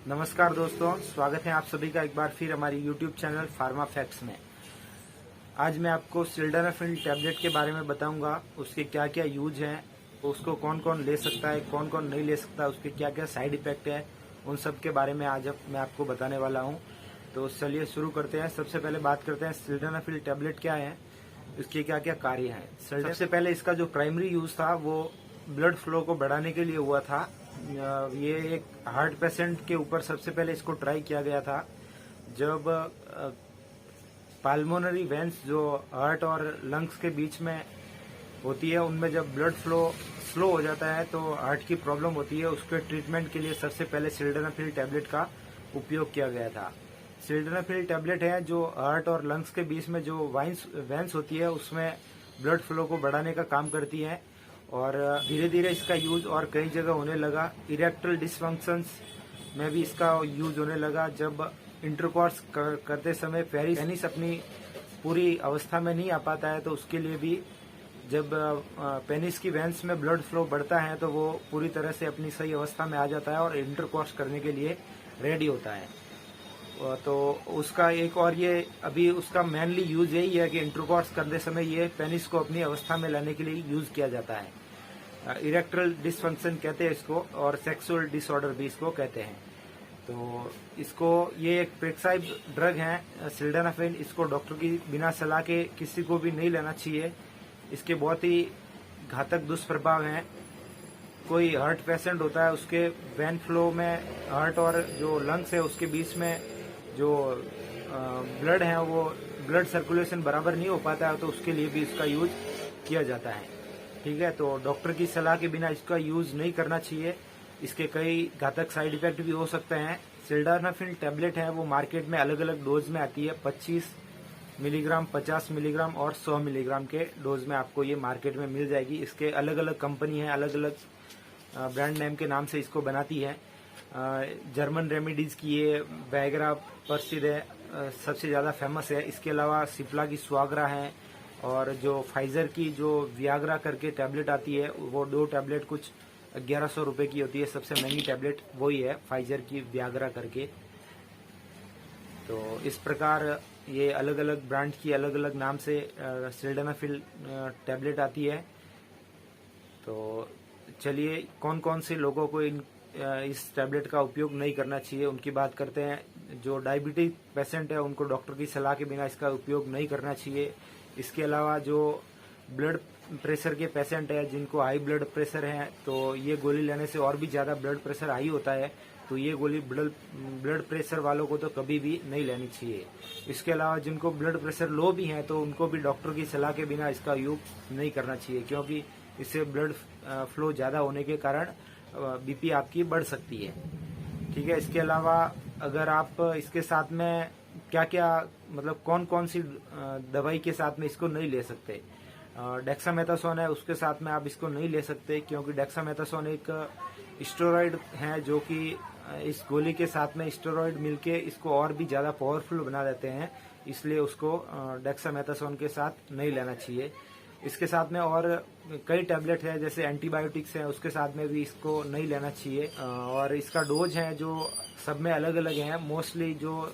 नमस्कार दोस्तों, स्वागत है आप सभी का एक बार फिर हमारी YouTube चैनल फार्मा फैक्ट्स में। आज मैं आपको सिल्डेनाफिल टैबलेट के बारे में बताऊंगा, उसके क्या क्या यूज हैं, उसको कौन कौन ले सकता है, कौन कौन नहीं ले सकता, उसके क्या क्या साइड इफेक्ट है, उन सब के बारे में आज मैं आपको बताने वाला हूं। तो चलिए शुरू करते हैं। सबसे पहले बात करते हैं सिल्डेनाफिल टैबलेट क्या है, इसके क्या क्या कार्य हैं। सबसे पहले इसका जो प्राइमरी यूज था वो ब्लड फ्लो को बढ़ाने के लिए हुआ था। ये एक हार्ट पेशेंट के ऊपर सबसे पहले इसको ट्राई किया गया था, जब पाल्मोनरी वेंस जो हार्ट और लंग्स के बीच में होती है, उनमें जब ब्लड फ्लो स्लो हो जाता है तो हार्ट की प्रॉब्लम होती है। उसके ट्रीटमेंट के लिए सबसे पहले सिल्डेनाफिल टैबलेट का उपयोग किया गया था। सिल्डेनाफिल टैबलेट है जो हार्ट और लंग्स के बीच में जो वेंस होती है उसमें ब्लड फ्लो को बढ़ाने का काम करती है, और धीरे धीरे इसका यूज और कई जगह होने लगा। इरेक्टल डिसफंक्शंस में भी इसका यूज होने लगा। जब इंटरकॉर्स करते समय पेनिस अपनी पूरी अवस्था में नहीं आ पाता है तो उसके लिए भी, जब पेनिस की वेंस में ब्लड फ्लो बढ़ता है तो वो पूरी तरह से अपनी सही अवस्था में आ जाता है और इंटरकॉर्स करने के लिए रेडी होता है। तो उसका एक और ये अभी उसका मेनली यूज यही है कि इंटरकॉर्स करते समय ये पेनिस को अपनी अवस्था में लाने के लिए यूज किया जाता है। इरेक्टल डिसफंक्शन कहते हैं इसको, और सेक्सुअल डिसऑर्डर भी इसको कहते हैं। तो इसको ये एक प्रेस्क्राइब ड्रग है सिल्डेनाफिल। इसको डॉक्टर की बिना सलाह के किसी को भी नहीं लेना चाहिए। इसके बहुत ही घातक दुष्प्रभाव हैं। कोई हार्ट पेशेंट होता है, उसके वेन फ्लो में हार्ट और जो लंग्स है उसके बीच में जो ब्लड है वो ब्लड सर्कुलेशन बराबर नहीं हो पाता है, तो उसके लिए भी इसका यूज किया जाता है। ठीक है, तो डॉक्टर की सलाह के बिना इसका यूज नहीं करना चाहिए। इसके कई घातक साइड इफेक्ट भी हो सकते हैं। सिल्डेनाफिल टैबलेट है वो मार्केट में अलग अलग डोज में आती है। 25 मिलीग्राम, 50 मिलीग्राम और 100 मिलीग्राम के डोज में आपको ये मार्केट में मिल जाएगी। इसके अलग अलग कंपनी है, अलग अलग ब्रांड नेम के नाम से इसको बनाती है। जर्मन रेमेडीज की ये वायग्रा प्रसिद्ध है, सबसे ज्यादा फेमस है। इसके अलावा सिप्ला की स्वाग्रा है, और जो फाइजर की जो वियाग्रा करके टैबलेट आती है वो 2 टैबलेट कुछ 1100 रुपए की होती है। सबसे महंगी टैबलेट वही है, फाइजर की वियाग्रा करके। तो इस प्रकार ये अलग अलग ब्रांड की अलग अलग नाम से सिल्डेनाफिल टैबलेट आती है। तो चलिए कौन कौन से लोगों को इस टैबलेट का उपयोग नहीं करना चाहिए उनकी बात करते हैं। जो डायबिटिक पेशेंट है उनको डॉक्टर की सलाह के बिना इसका उपयोग नहीं करना चाहिए। इसके अलावा जो ब्लड प्रेशर के पेशेंट है, जिनको हाई ब्लड प्रेशर है, तो ये गोली लेने से और भी ज्यादा ब्लड प्रेशर हाई होता है, तो ये गोली ब्लड प्रेशर वालों को तो कभी भी नहीं लेनी चाहिए। इसके अलावा जिनको ब्लड प्रेशर लो भी है तो उनको भी डॉक्टर की सलाह के बिना इसका उपयोग नहीं करना चाहिए, क्योंकि इससे ब्लड फ्लो ज्यादा होने के कारण बीपी आपकी बढ़ सकती है। ठीक है, इसके अलावा अगर आप इसके साथ में क्या क्या मतलब कौन कौन सी दवाई के साथ में इसको नहीं ले सकते। डेक्सामेथासोन है, उसके साथ में आप इसको नहीं ले सकते, क्योंकि डेक्सामेथासोन एक स्टेरॉइड है जो कि इस गोली के साथ में स्टेरॉइड मिलके इसको और भी ज्यादा पावरफुल बना देते हैं, इसलिए उसको डेक्सामेथासोन के साथ नहीं लेना चाहिए। इसके साथ में और कई टैबलेट है जैसे एंटीबायोटिक्स है, उसके साथ में भी इसको नहीं लेना चाहिए। और इसका डोज है जो सब में अलग अलग है। मोस्टली जो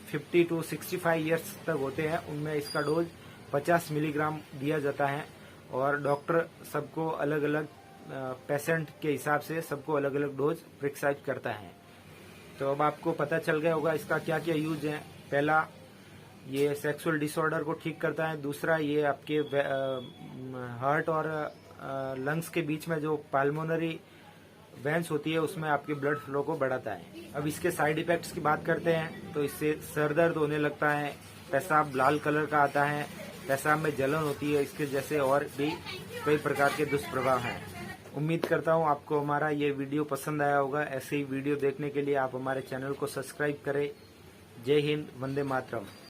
50 to 65 ईयर्स तक होते हैं उनमें इसका डोज 50 मिलीग्राम दिया जाता है, और डॉक्टर सबको अलग अलग पेशेंट के हिसाब से सबको अलग अलग डोज प्रिस्क्राइब करता है। तो अब आपको पता चल गया होगा इसका क्या क्या यूज है। पहला, ये सेक्सुअल डिसऑर्डर को ठीक करता है। दूसरा, ये आपके हार्ट और लंग्स के बीच में जो पाल्मोनरी वेंस होती है उसमें आपके ब्लड फ्लो को बढ़ाता है। अब इसके साइड इफेक्ट्स की बात करते हैं तो इससे सर दर्द होने लगता है, पेशाब लाल कलर का आता है, पेशाब में जलन होती है, इसके जैसे और भी कई प्रकार के दुष्प्रभाव हैं। उम्मीद करता हूं आपको हमारा ये वीडियो पसंद आया होगा। ऐसे ही वीडियो देखने के लिए आप हमारे चैनल को सब्सक्राइब करें। जय हिंद, वंदे मातरम।